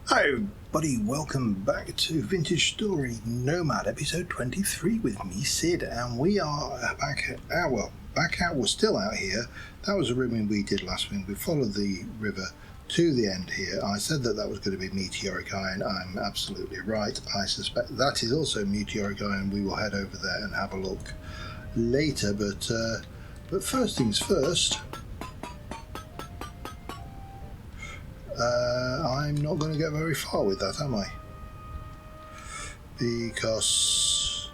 Hi buddy, welcome back to Vintage Story Nomad episode 23 with me, Sid, and we are we're still out here. That was a ribbon we did last week. We followed the river to the end here. I said that was going to be meteoric iron. I'm absolutely right. I suspect that is also meteoric iron. We will head over there and have a look later, but first things first. I'm not going to get very far with that, am I? Because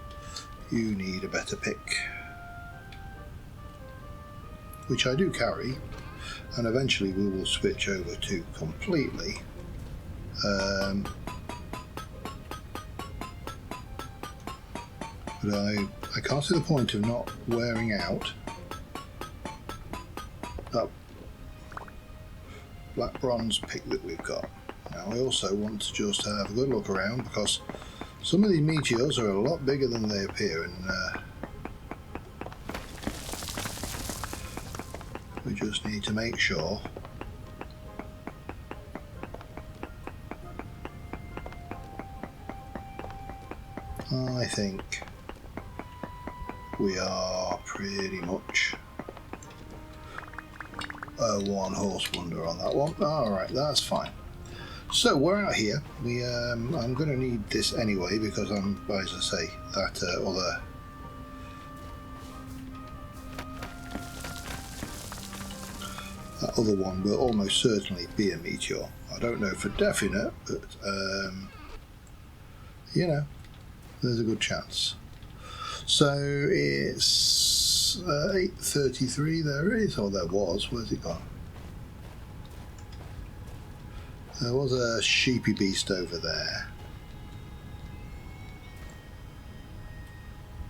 you need a better pick, which I do carry, and eventually we will switch over to completely. But I can't see the point of not wearing out that black bronze pick that we've got. Now I also want to just have a good look around, because some of these meteors are a lot bigger than they appear, and we just need to make sure I think we are pretty much a one-horse wonder on that one. Alright, that's fine. So we're out here. I'm going to need this anyway, because as I say, that other one will almost certainly be a meteor. I don't know for definite, but you know, there's a good chance. So it's 8:33. There is, or there was. Where's it gone? There was a sheepy beast over there,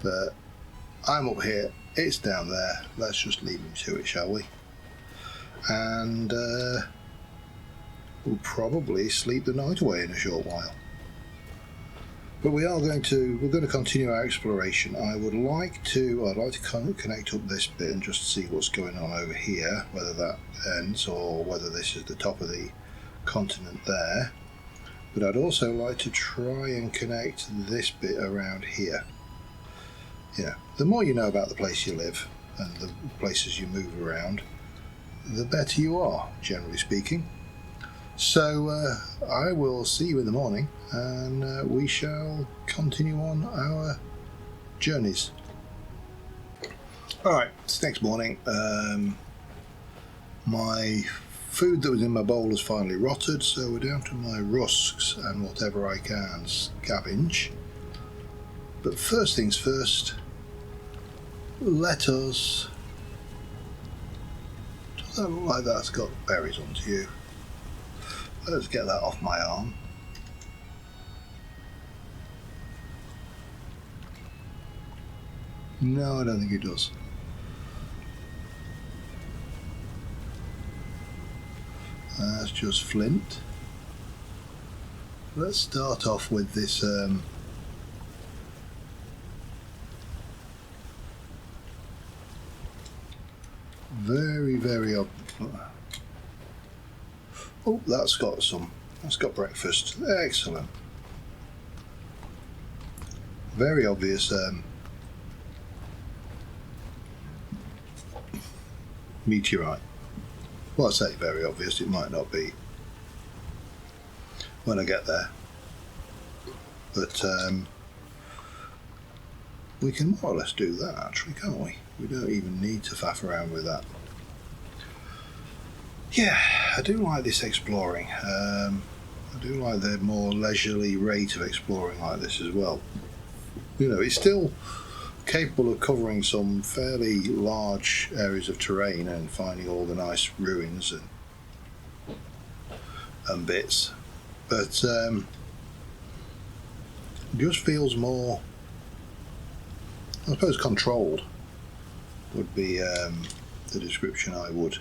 but I'm up here. It's down there. Let's just leave him to it, shall we? And we'll probably sleep the night away in a short while. But we're going to continue our exploration. I'd like to connect up this bit and just see what's going on over here, whether that ends or whether this is the top of the continent there. But I'd also like to try and connect this bit around here. You know, the more you know about the place you live and the places you move around, the better you are, generally speaking. So I will see you in the morning, and we shall continue on our journeys. Alright, it's next morning. My food that was in my bowl has finally rotted, so we're down to my rusks and whatever I can scavenge. But first things first, let us... Does that look like that's got berries onto you? Let's get that off my arm. No, I don't think it does. That's just flint. Let's start off with this very oh, that's got breakfast. Excellent. Very obvious meteorite. Well, I say very obvious, it might not be when I get there. But we can more or less do that actually, can't we? We don't even need to faff around with that. Yeah, I do like this exploring. I do like the more leisurely rate of exploring like this as well. You know, it's still capable of covering some fairly large areas of terrain and finding all the nice ruins and bits, but just feels more, I suppose, controlled would be the description I would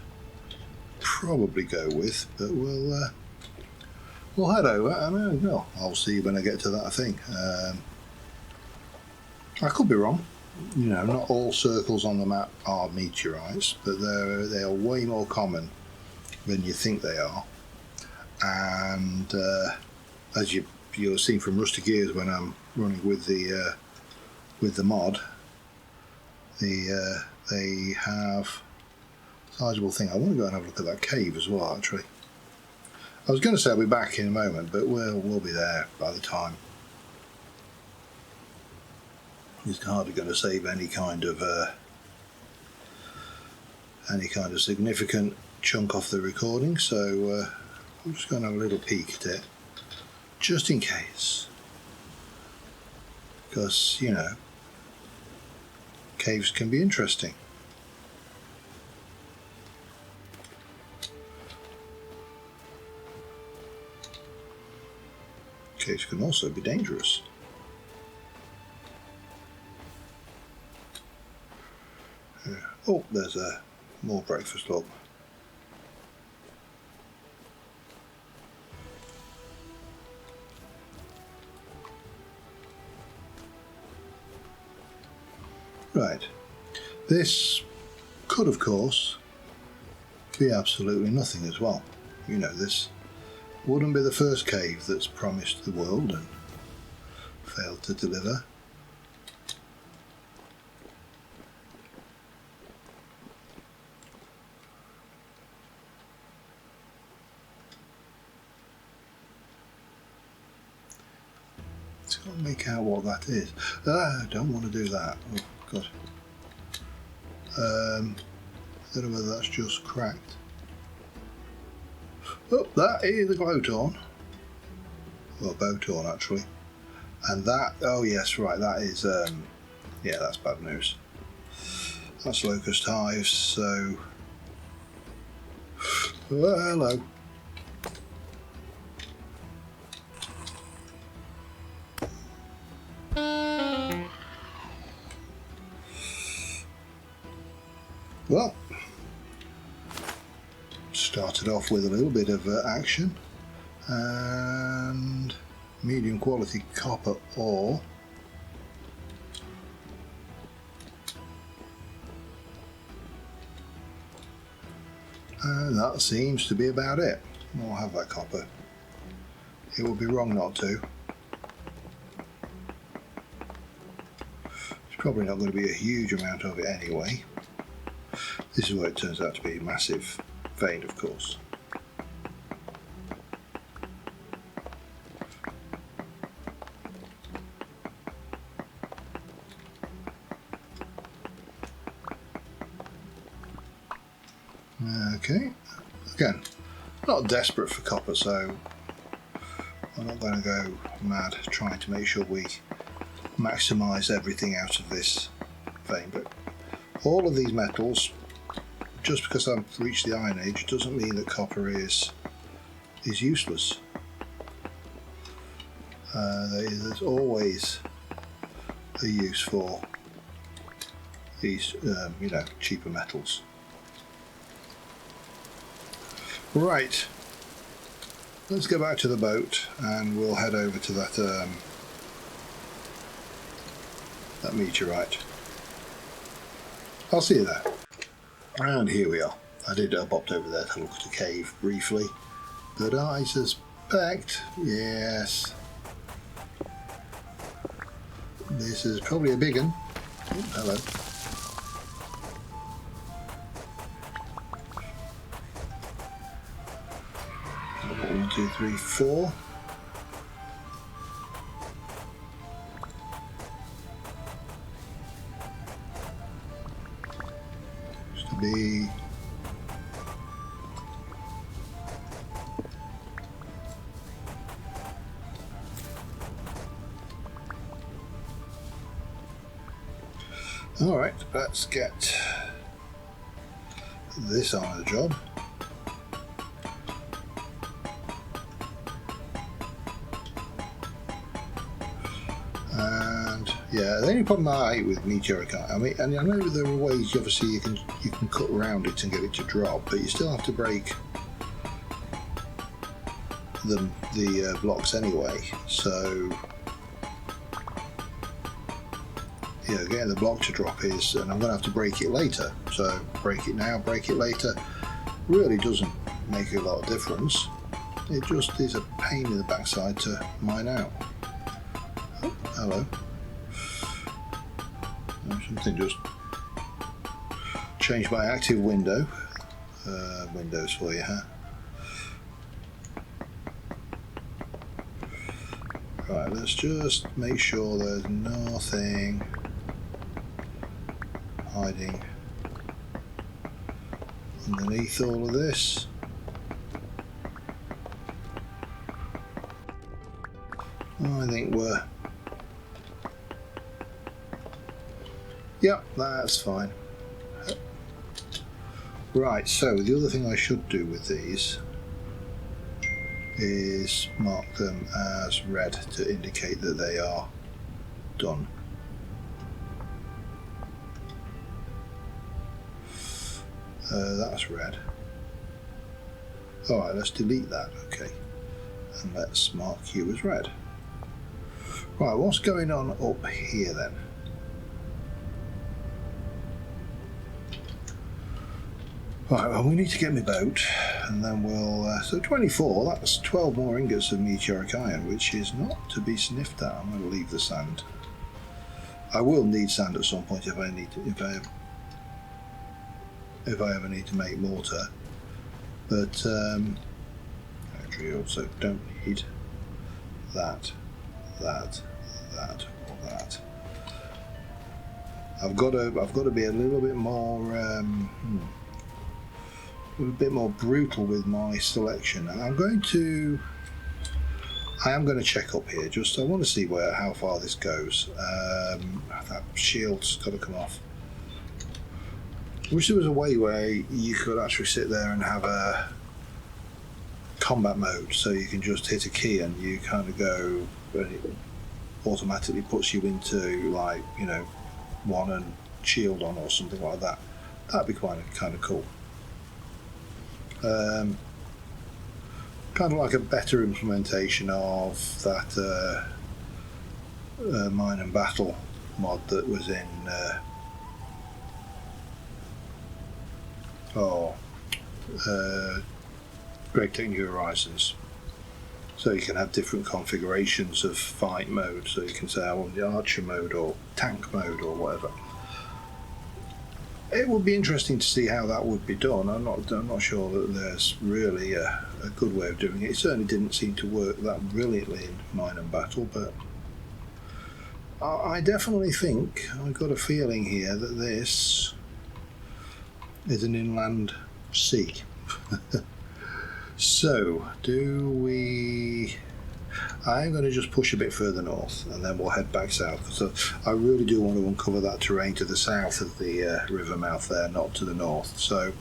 probably go with. But we'll head over, and I'll see when I get to that thing. I could be wrong. You know, not all circles on the map are meteorites, but they are way more common than you think they are. And as you'll have seen from Rusty Gears when I'm running with the mod, they have a sizable thing. I want to go and have a look at that cave as well, actually. I was going to say I'll be back in a moment, but we'll be there by the time. It's hardly going to save any kind of significant chunk off the recording, so I'm just going to have a little peek at it, just in case, because you know, caves can be interesting. Caves can also be dangerous. Oh, there's more breakfast up. Right. This could, of course, be absolutely nothing as well. You know, this wouldn't be the first cave that's promised the world and failed to deliver. Can't make out what that is. I don't want to do that. Oh god. I don't know whether that's just cracked. Oh, that is a glowtorn. Well, bowtorn actually. And that, oh yes, right, that is, yeah, that's bad news. That's locust hives, so... Oh, hello. Well, started off with a little bit of action and medium quality copper ore. And that seems to be about it. I'll have that copper. It would be wrong not to. It's probably not going to be a huge amount of it anyway. This is where it turns out to be a massive vein, of course. Okay, again, not desperate for copper, so I'm not going to go mad trying to make sure we maximise everything out of this vein, but all of these metals, just because I've reached the Iron Age, doesn't mean that copper is useless. There's always a use for these, you know, cheaper metals. Right, let's go back to the boat and we'll head over to that that meteorite. I'll see you there. And here we are. I popped over there to look at a cave briefly, but I suspect, yes, this is probably a big one. Oh, hello. 1, 2, 3, 4. Used to be all right. Let's get this on the job. Yeah, the only problem I hate with meteoric, I mean, and I know there are ways obviously you can cut around it and get it to drop, but you still have to break the blocks anyway. So yeah, getting the block to drop is, and I'm going to have to break it later. So break it now, break it later, really doesn't make a lot of difference. It just is a pain in the backside to mine out. Oh, hello. Something just changed my active window. Windows for you, huh? Right, let's just make sure there's nothing hiding underneath all of this. I think we're... Yep, that's fine. Right, so the other thing I should do with these is mark them as red to indicate that they are done. That's red. Alright, let's delete that, okay. And let's mark you as red. Right, what's going on up here then? Right, well, we need to get my boat, and then we'll... so 24, that's 12 more ingots of meteoric iron, which is not to be sniffed at. I'm going to leave the sand. I will need sand at some point if I need to, if I ever need to make mortar. But actually, also don't need that, or that. I've got to be a little bit more brutal with my selection. And I am going to check up here. Just I want to see how far this goes. That shield's got to come off. I wish there was a way where you could actually sit there and have a combat mode, so you can just hit a key and you kind of go, and it automatically puts you into, like, you know, one and shield on or something like that. That'd be kind of cool. Kind of like a better implementation of that Mine and Battle mod that was in Great New Horizons. So you can have different configurations of fight mode. So you can say I want the archer mode or tank mode or whatever. It would be interesting to see how that would be done. I'm not sure that there's really a good way of doing it. It certainly didn't seem to work that brilliantly in Mine and Battle, but I definitely think, I've got a feeling here that this is an inland sea. So, I'm going to just push a bit further north and then we'll head back south. So I really do want to uncover that terrain to the south of the river mouth there, not to the north. So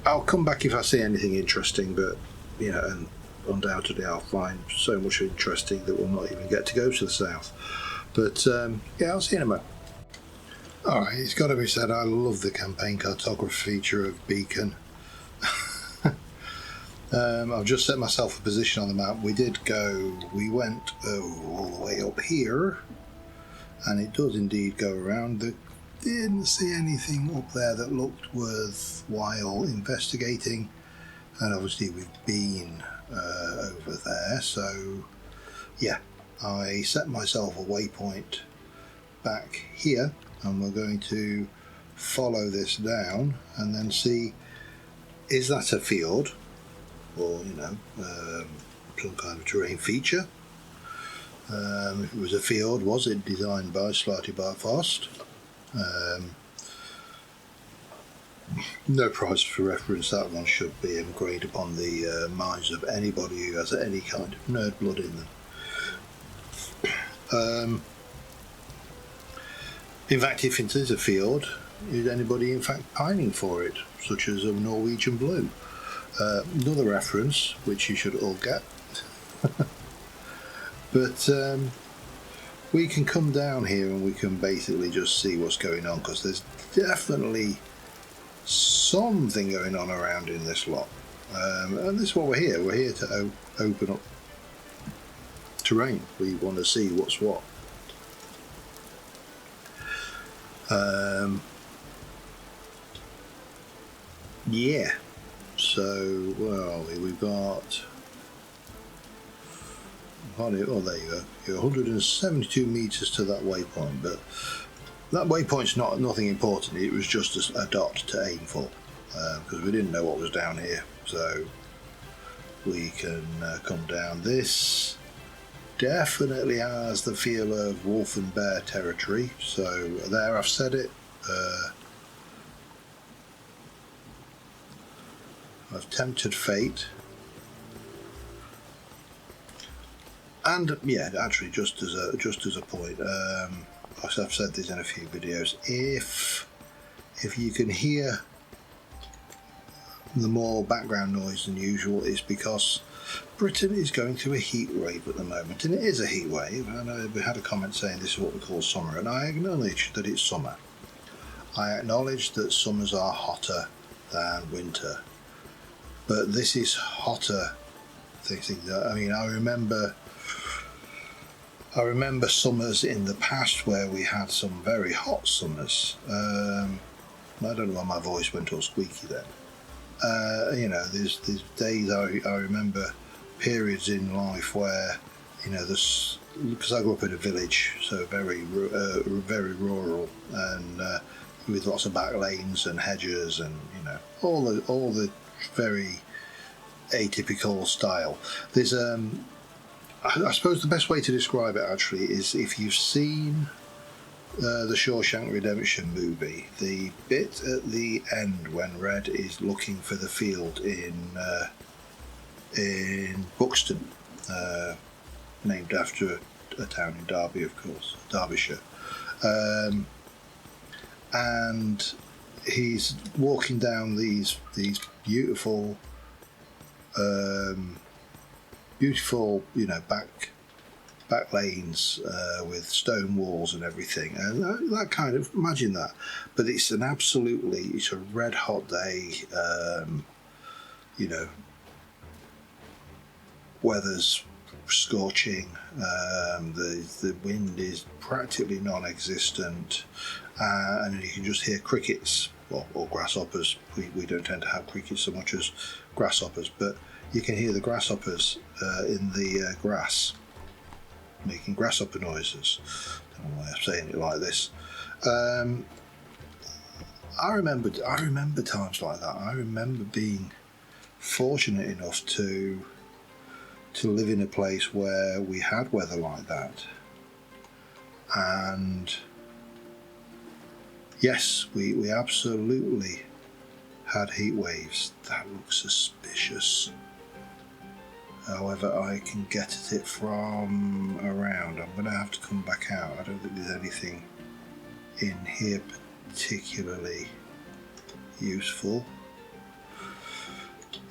I'll come back if I see anything interesting, but you know, and undoubtedly I'll find so much interesting that we'll not even get to go to the south. But yeah, I'll see you in a moment. Alright, it's got to be said, I love the campaign cartography feature of Beacon. I've just set myself a position on the map. We went all the way up here, and it does indeed go around. Didn't see anything up there that looked worthwhile investigating, and obviously we've been over there, so yeah, I set myself a waypoint back here, and we're going to follow this down and then see, is that a fiord? Or, you know, some kind of terrain feature. If it was a fiord, was it designed by Slightly by Fast? No prize for reference, that one should be engraved upon the minds of anybody who has any kind of nerd blood in them. In fact, if it is a fiord, is anybody in fact pining for it, such as a Norwegian blue? Another reference which you should all get. But we can come down here and we can basically just see what's going on, because there's definitely something going on around in this lot, and this is what we're here to open up terrain. We want to see what's what. Yeah, so where are we? We've got Oh, there you go. You're 172 metres to that waypoint, but that waypoint's nothing important. It was just a dot to aim for, because we didn't know what was down here. So we can come down. This definitely has the feel of wolf and bear territory. So there, I've said it. I've tempted fate. And yeah, actually, just as a point, I've said this in a few videos. If you can hear the more background noise than usual, it's because Britain is going through a heat wave at the moment, and it is a heat wave. And we had a comment saying this is what we call summer, and I acknowledge that it's summer. I acknowledge that summers are hotter than winter, but this is hotter. I mean, I remember summers in the past where we had some very hot summers. I don't know why my voice went all squeaky then. You know, there's days I remember periods in life where, you know, because I grew up in a village, so very rural, and with lots of back lanes and hedges, and you know, all the very atypical style. There's I suppose the best way to describe it actually is if you've seen the Shawshank Redemption movie, the bit at the end when Red is looking for the field in Buxton, named after a town in Derby, of course, Derbyshire, and he's walking down these beautiful, you know, back lanes with stone walls and everything, and that kind of, imagine that. But it's it's a red hot day. You know, weather's scorching. The wind is practically non-existent, and you can just hear crickets or grasshoppers. We don't tend to have crickets so much as grasshoppers, but you can hear the grasshoppers in the grass, making grasshopper noises. I don't know why I'm saying it like this. I remember times like that. I remember being fortunate enough to live in a place where we had weather like that. And yes, we absolutely had heat waves. That looks suspicious. However, I can get at it from around. I'm going to have to come back out. I don't think there's anything in here particularly useful.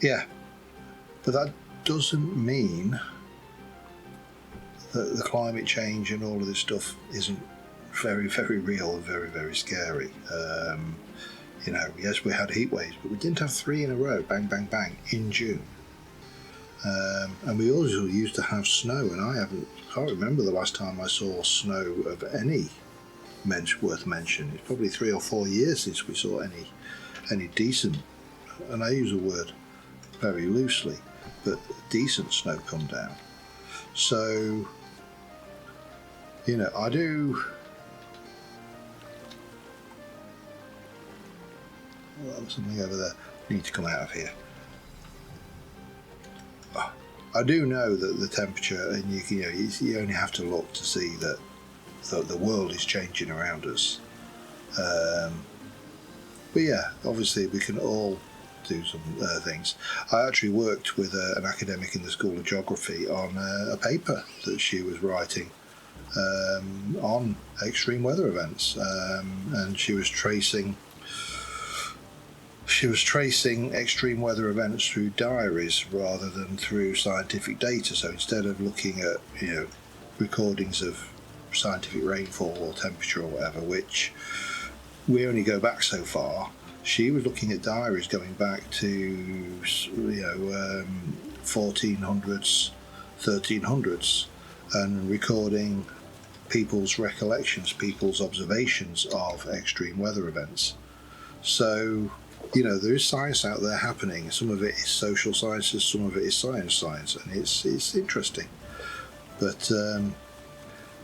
Yeah, but that doesn't mean that the climate change and all of this stuff isn't very, very real and very, very scary. You know, yes, we had heat waves, but we didn't have 3 in a row, bang, bang, bang, in June. And we also used to have snow, and I can't remember the last time I saw snow of any worth mention. It's probably 3 or 4 years since we saw any decent, and I use the word very loosely, but decent snow come down. So, you know, I do. Well, there was something over there. Need to come out of here. I do know that the temperature, and you only have to look to see that the world is changing around us. But yeah, obviously we can all do some things. I actually worked with an academic in the School of Geography on a paper that she was writing on extreme weather events, and she was tracing extreme weather events through diaries rather than through scientific data. So instead of looking at, you know, recordings of scientific rainfall or temperature or whatever, which we only go back so far, she was looking at diaries going back to, you know, 1400s, 1300s, and recording people's recollections, people's observations of extreme weather events. So, you know, there is science out there happening. Some of it is social sciences, some of it is science, and it's interesting. But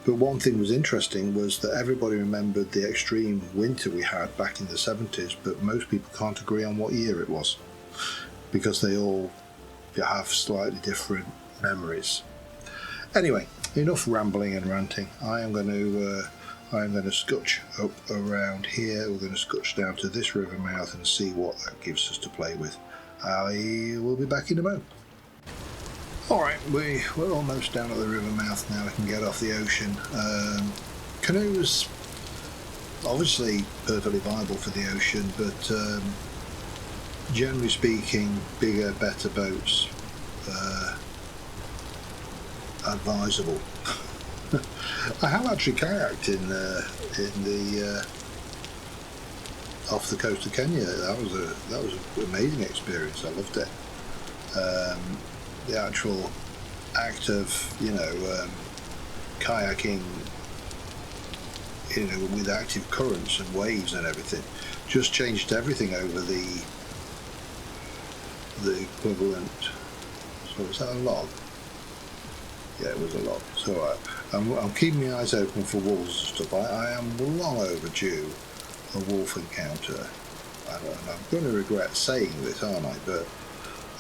one thing was interesting was that everybody remembered the extreme winter we had back in the 70s, but most people can't agree on what year it was because they all have slightly different memories. Anyway, enough rambling and ranting. I am going to scutch up around here. We're going to scutch down to this river mouth and see what that gives us to play with. I will be back in a moment. Alright, we're almost down at the river mouth now. We can get off the ocean. Canoes, obviously perfectly viable for the ocean, but generally speaking, bigger, better boats advisable. I have actually kayaked in the off the coast of Kenya. That was an amazing experience. I loved it. The actual act of kayaking, with active currents and waves and everything, just changed everything over the equivalent. So was that a log? Yeah, it was a log. So I'm keeping my eyes open for wolves and stuff. I am long overdue a wolf encounter. I'm going to regret saying this, aren't I? But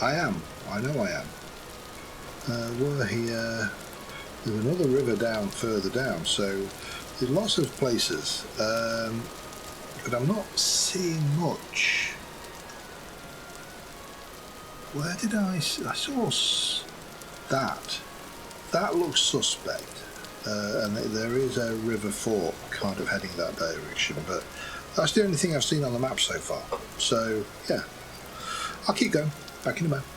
I am. I know I am. We're here. There's another river further down, so there's lots of places, but I'm not seeing much. Where did I saw that? That looks suspect, and there is a river fork kind of heading that direction, but that's the only thing I've seen on the map so far. So yeah, I'll keep going. Back in a moment.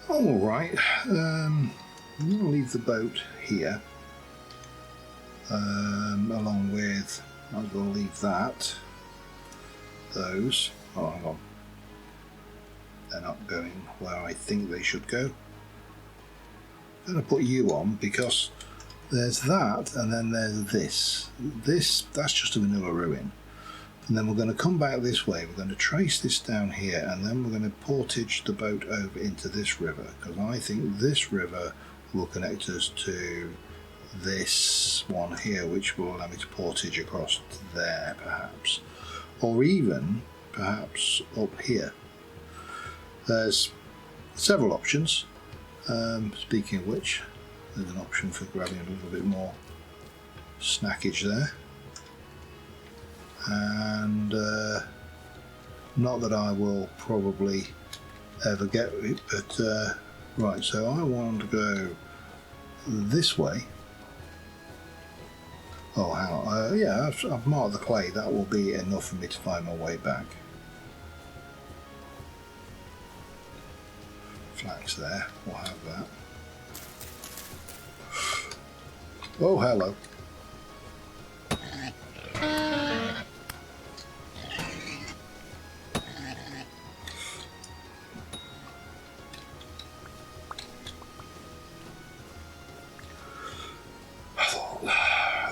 Alright, I'm going to leave the boat here, along with, I'm going to leave those, oh hang on, they're not going where I think they should go. I'm going to put you on because there's that and then there's this, that's just a vanilla ruin. And then we're going to come back this way, we're going to trace this down here, and then we're going to portage the boat over into this river, because I think this river will connect us to this one here, which will allow me to portage across there perhaps, or even perhaps up here. There's several options. Speaking of which, there's an option for grabbing a little bit more snackage there. And not that I will probably ever get it, but right, so I want to go this way. Oh, hang on, yeah, I've marked the clay. That will be enough for me to find my way back. Flax there, we'll have that. Oh, hello.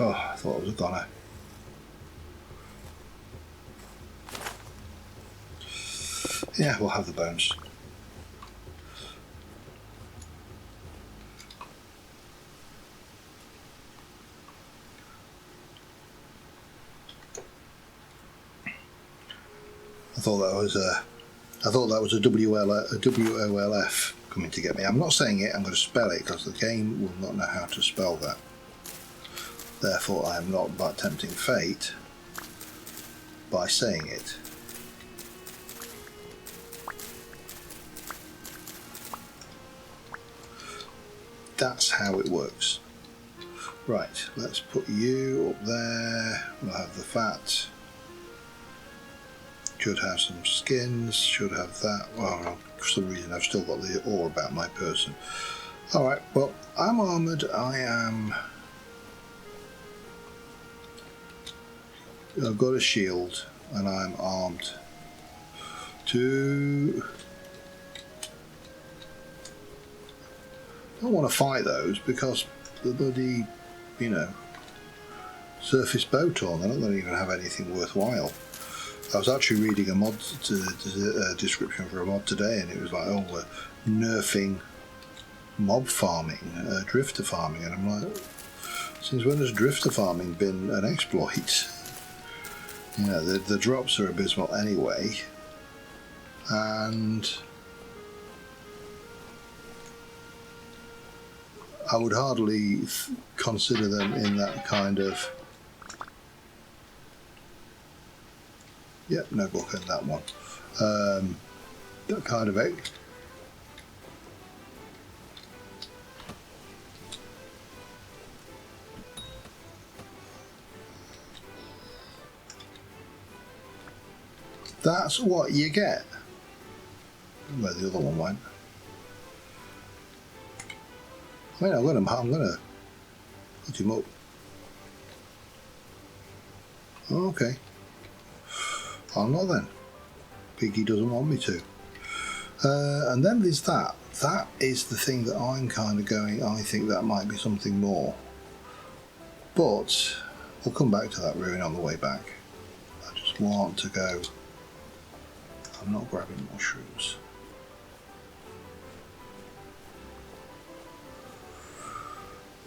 I thought it was a goner. Yeah, we'll have the bones. I thought that was a WOLF coming to get me. I'm not saying it, I'm going to spell it because the game will not know how to spell that. Therefore, I am not tempting fate by saying it. That's how it works. Right, let's put you up there. We'll have the fat. Should have some skins, should have that. Well, for some reason I've still got the awe about my person. Alright, well, I'm armoured, I've got a shield and I'm armed to... I don't want to fight those because the bloody, surface boat on, they're not going to even have anything worthwhile. I was actually reading a mod description for a mod today, and it was like, oh, we're nerfing mob farming, drifter farming, and I'm like, since when has drifter farming been an exploit? You know, the drops are abysmal anyway, and I would hardly consider them in that kind of... Yep, no book in that one. That kind of egg. That's what you get. Where the other one went. I mean, I'm gonna put him up. Okay. I'll not then. Piggy doesn't want me to. And then there's that. That is the thing that I'm kind of going, I think that might be something more. But we'll come back to that ruin on the way back. I just want to go. I'm not grabbing mushrooms.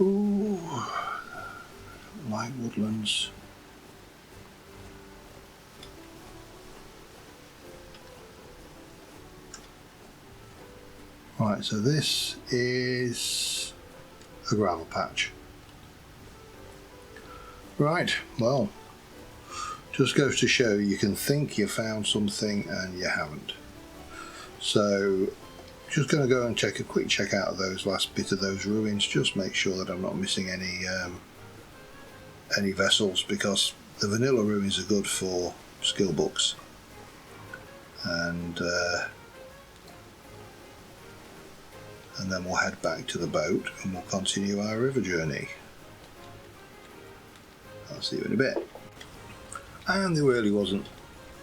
Ooh, like woodlands. Right, so this is a gravel patch. Right, well, just goes to show you can think you found something and you haven't. So just going to go and take a quick check out of those last bit of those ruins, just make sure that I'm not missing any vessels, because the vanilla ruins are good for skill books, and then we'll head back to the boat and we'll continue our river journey. I'll see you in a bit. And there really wasn't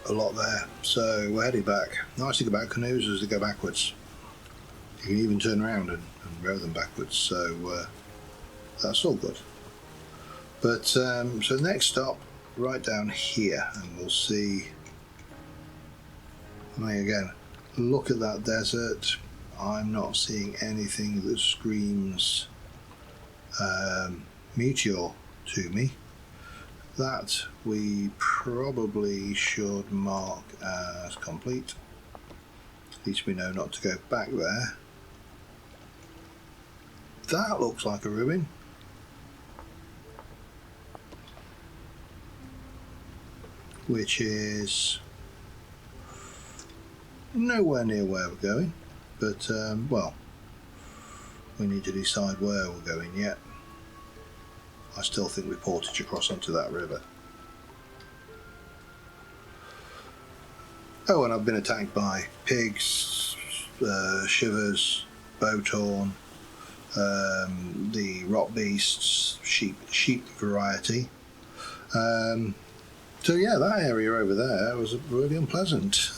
a lot there, so we're heading back. Nice to go back canoes as they go backwards. You can even turn around and row them backwards, so that's all good. But so next stop, right down here, and we'll see. I mean, again, look at that desert. I'm not seeing anything that screams meteor to me. That we probably should mark as complete. At least we know not to go back there. That looks like a ruin. Which is nowhere near where we're going, but well, we need to decide where we're going yet. I still think we portage across onto that river. Oh, and I've been attacked by pigs, shivers, bowthorn, the rot beasts, sheep variety. So yeah, that area over there was really unpleasant.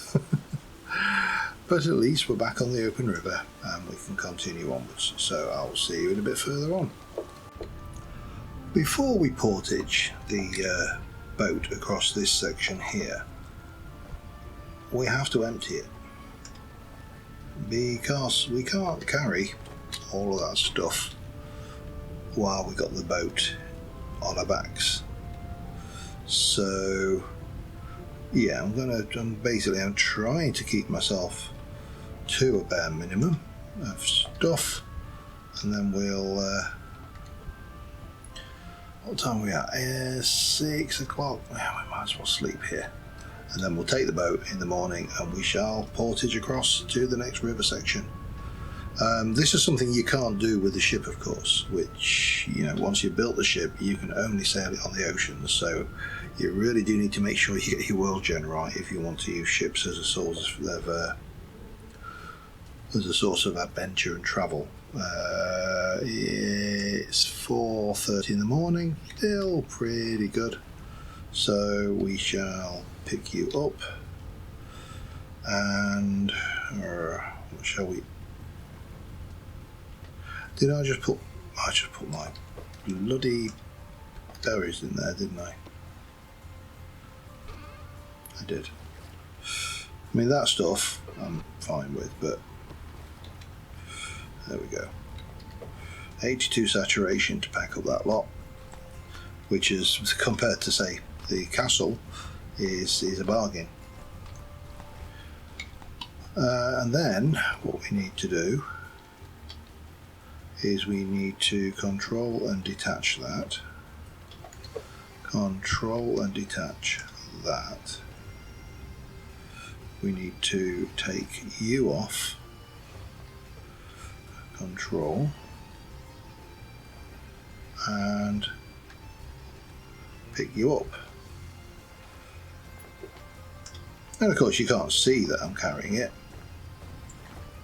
But at least we're back on the open river and we can continue onwards. So I'll see you in a bit further on. Before we portage the boat across this section here, we have to empty it, because we can't carry all of that stuff while we got the boat on our backs. So yeah, I'm trying to keep myself to a bare minimum of stuff, and then we'll what time are we at? 6 o'clock. Yeah, we might as well sleep here, and then we'll take the boat in the morning and we shall portage across to the next river section. This is something you can't do with the ship, of course, which, you know, once you've built the ship you can only sail it on the oceans, so you really do need to make sure you get your world gen right if you want to use ships as a source of adventure and travel. It's 4:30 in the morning, still pretty good, so we shall pick you up and what shall we... Did I just put my bloody berries in there, didn't I? I did. I mean, that stuff I'm fine with, but there we go. 82 saturation to pack up that lot, which is, compared to say the castle, is a bargain. And then what we need to do is we need to control and detach that. Control and detach that. We need to take you off. Control. And pick you up. And of course you can't see that I'm carrying it,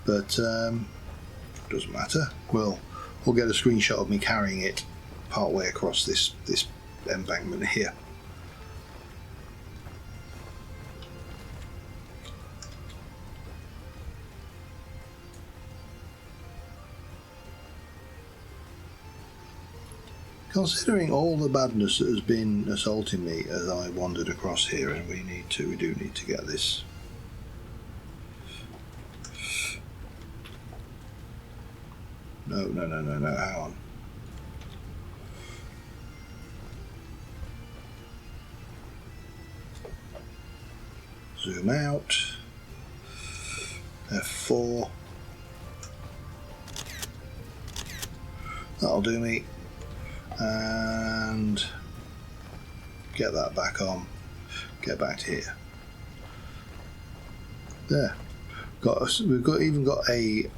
but doesn't matter. We'll get a screenshot of me carrying it part way across this embankment here. Considering all the badness that has been assaulting me as I wandered across here, and we do need to get this. No, hang on. Zoom out. F4. That'll do me. And get that back on. Get back to here. There. We've even got a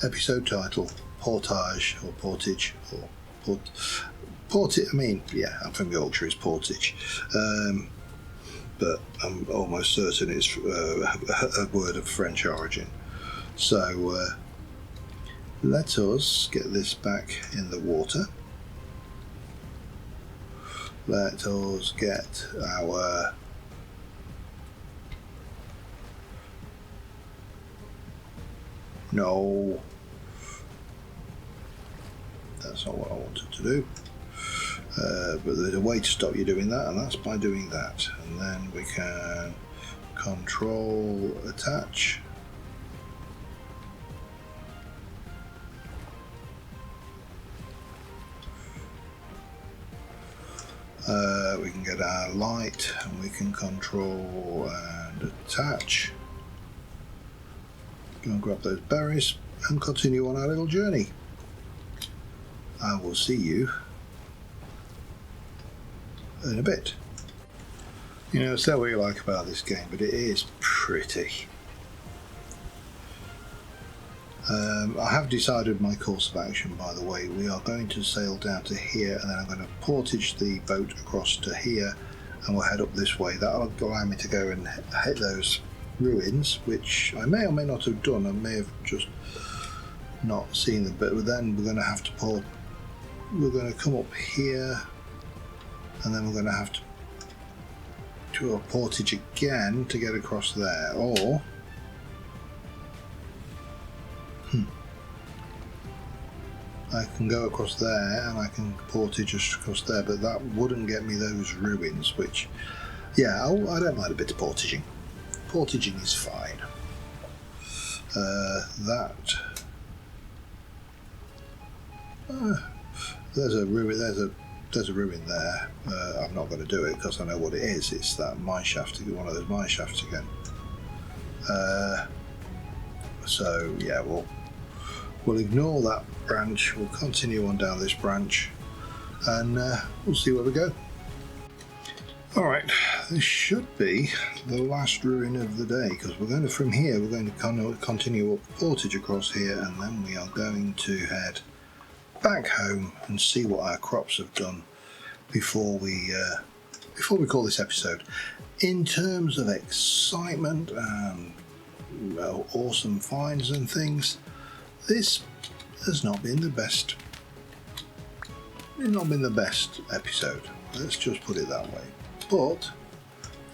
episode title: Portage or Portage or Portage. I mean, yeah, I'm from Yorkshire. It's Portage, but I'm almost certain it's a word of French origin. So let us get this back in the water. Let us get our no, that's not what I wanted to do, but there's a way to stop you doing that, and that's by doing that. And then we can control attach. We can get our light, and we can control and attach. Go and grab those berries and continue on our little journey. I will see you in a bit. You know, say what you like about this game, but it is pretty. I have decided my course of action, by the way. We are going to sail down to here, and then I'm going to portage the boat across to here, and we'll head up this way. That'll allow me to go and hit those ruins, which I may or may not have done. I may have just not seen them, but then we're going to have to we're going to come up here, and then we're going to have to do a portage again to get across there, or I can go across there and I can portage across there, but that wouldn't get me those ruins, which, yeah, I don't mind a bit of portaging. Portaging is fine. There's a ruin. There's a ruin there. I'm not going to do it because I know what it is. It's that mine shaft, one of those mine shafts again. So yeah, we'll ignore that branch. We'll continue on down this branch, and we'll see where we go. Alright, this should be the last ruin of the day, because we're going to, from here, we're going to continue up Portage across here, and then we are going to head back home and see what our crops have done before we call this episode. In terms of excitement and awesome finds and things, this has not been the best. It's not been the best episode. Let's just put it that way. But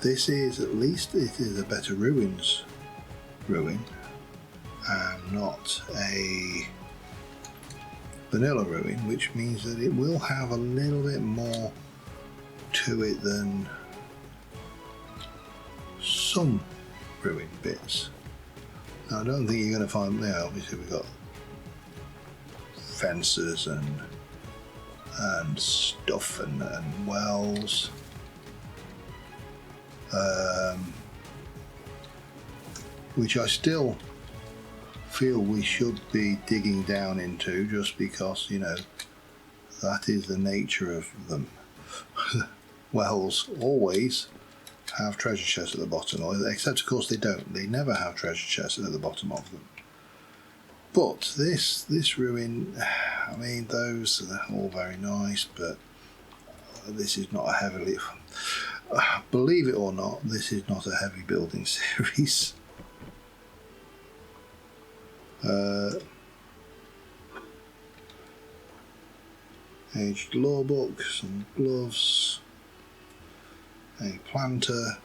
this is, at least it is a better ruin, and not a vanilla ruin, which means that it will have a little bit more to it than some ruin bits. Now, I don't think you're going to find, yeah, obviously we've got fences and stuff and wells. Which I still feel we should be digging down into, just because, you know, that is the nature of them. Wells always have treasure chests at the bottom, except of course they don't. They never have treasure chests at the bottom of them. But this ruin, I mean, those are all very nice, but this is not a heavily, believe it or not, this is not a heavy building series. Aged law book, some gloves, a planter,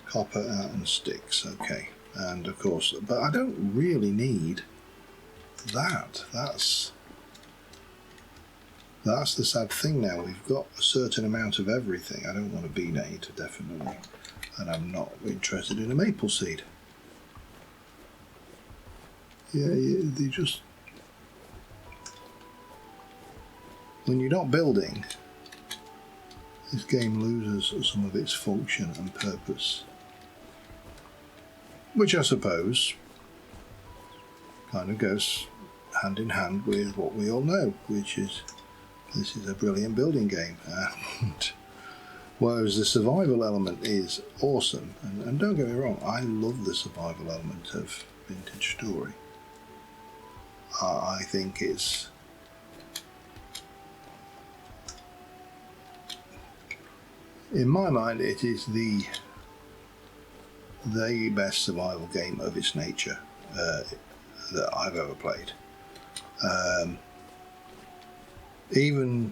copper and sticks. Okay, and of course, but I don't really need that. That's the sad thing now. We've got a certain amount of everything. I don't want a beanade, definitely, and I'm not interested in a maple seed. Yeah, they just, when you're not building, this game loses some of its function and purpose, which I suppose kind of goes hand in hand with what we all know, which is this is a brilliant building game, and whereas the survival element is awesome, and don't get me wrong, I love the survival element of Vintage Story. I think it's in my mind it is the best survival game of its nature that I've ever played. Even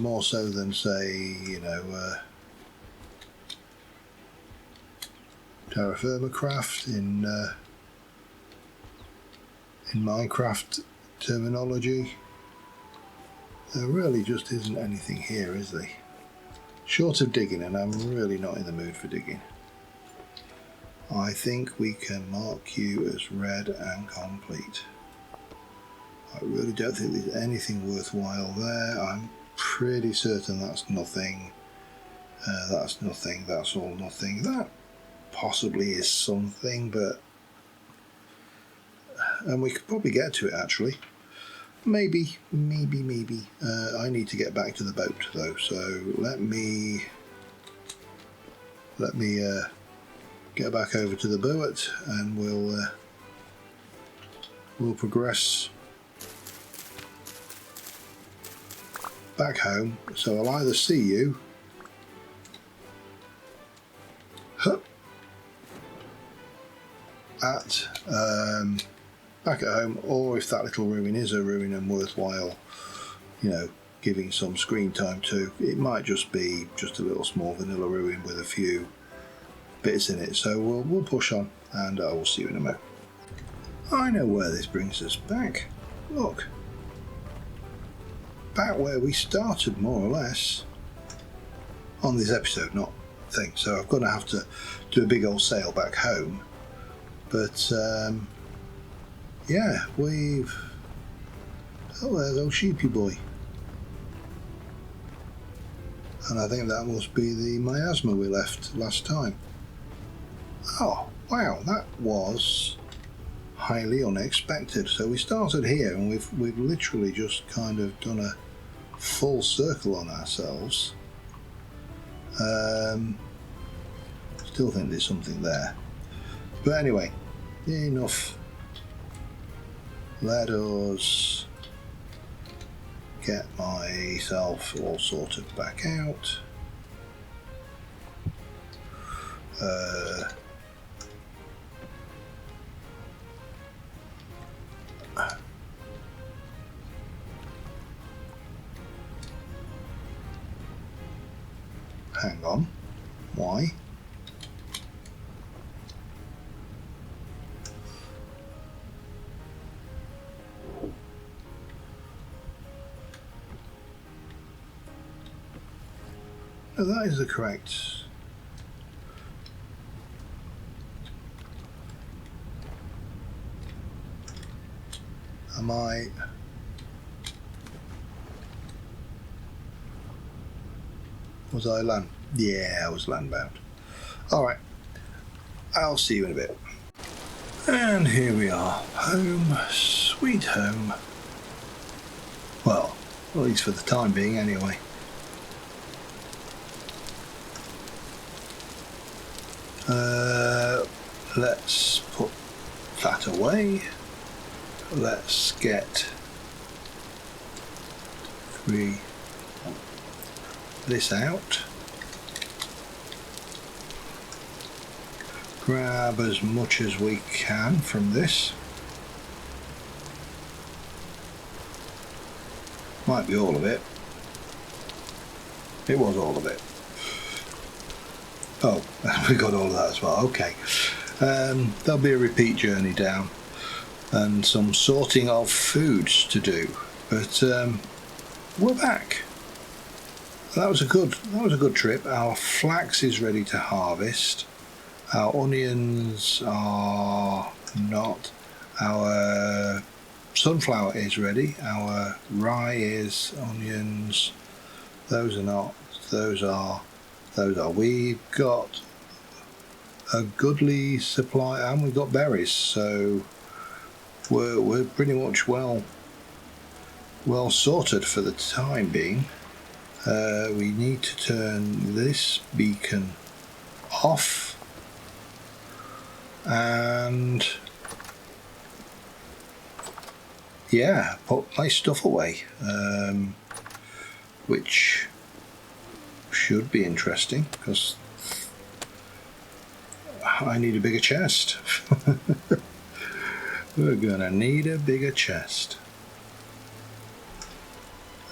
more so than, say, you know, Terra Firma Craft in Minecraft terminology. There really just isn't anything here, is there? Short of digging, and I'm really not in the mood for digging. I think we can mark you as read and complete. I really don't think there's anything worthwhile there. I'm pretty certain that's nothing. That's nothing. That's all nothing. That possibly is something, but and we could probably get to it actually. Maybe. I need to get back to the boat though, so let me get back over to the boat, and we'll progress back home. So I'll either see you at back at home, or if that little ruin is a ruin and worthwhile, you know, giving some screen time to, it might just be just a little small vanilla ruin with a few bits in it. So we'll push on, and I will see you in a moment. I know where this brings us back. Look, back where we started, more or less, on this episode, not thing. So I'm going to have to do a big old sail back home, but yeah, we've... Oh, there's old sheepy boy. And I think that must be the miasma we left last time. Oh, wow, that was highly unexpected. So we started here, and we've literally just kind of done a full circle on ourselves. Still think there's something there. But anyway, enough. Let us get myself all sorted back out. Hang on. Why? No, that is the correct. might. Was I land? Yeah, I was landbound. Alright, I'll see you in a bit. And here we are, home, sweet home. Well, at least for the time being anyway. Let's put that away. Let's get this out. Grab as much as we can from this. Might be all of it. It was all of it. Oh, we got all of that as well. Okay. There'll be a repeat journey down and some sorting of foods to do. But we're back. That was a good trip. Our flax is ready to harvest. Our onions are not. Our sunflower is ready. Our rye is. Onions, those are not. Those are. We've got a goodly supply, and we've got berries, so we're pretty much well sorted for the time being. We need to turn this beacon off and yeah, put my stuff away, which should be interesting because I need a bigger chest. We're gonna need a bigger chest,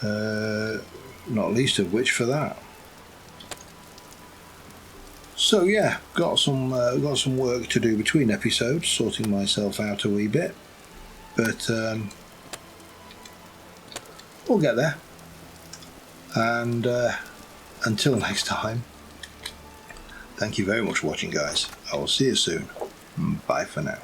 not least of which for that. So yeah, got some work to do between episodes, sorting myself out a wee bit, but we'll get there. And until next time, thank you very much for watching, guys. I will see you soon. Bye for now.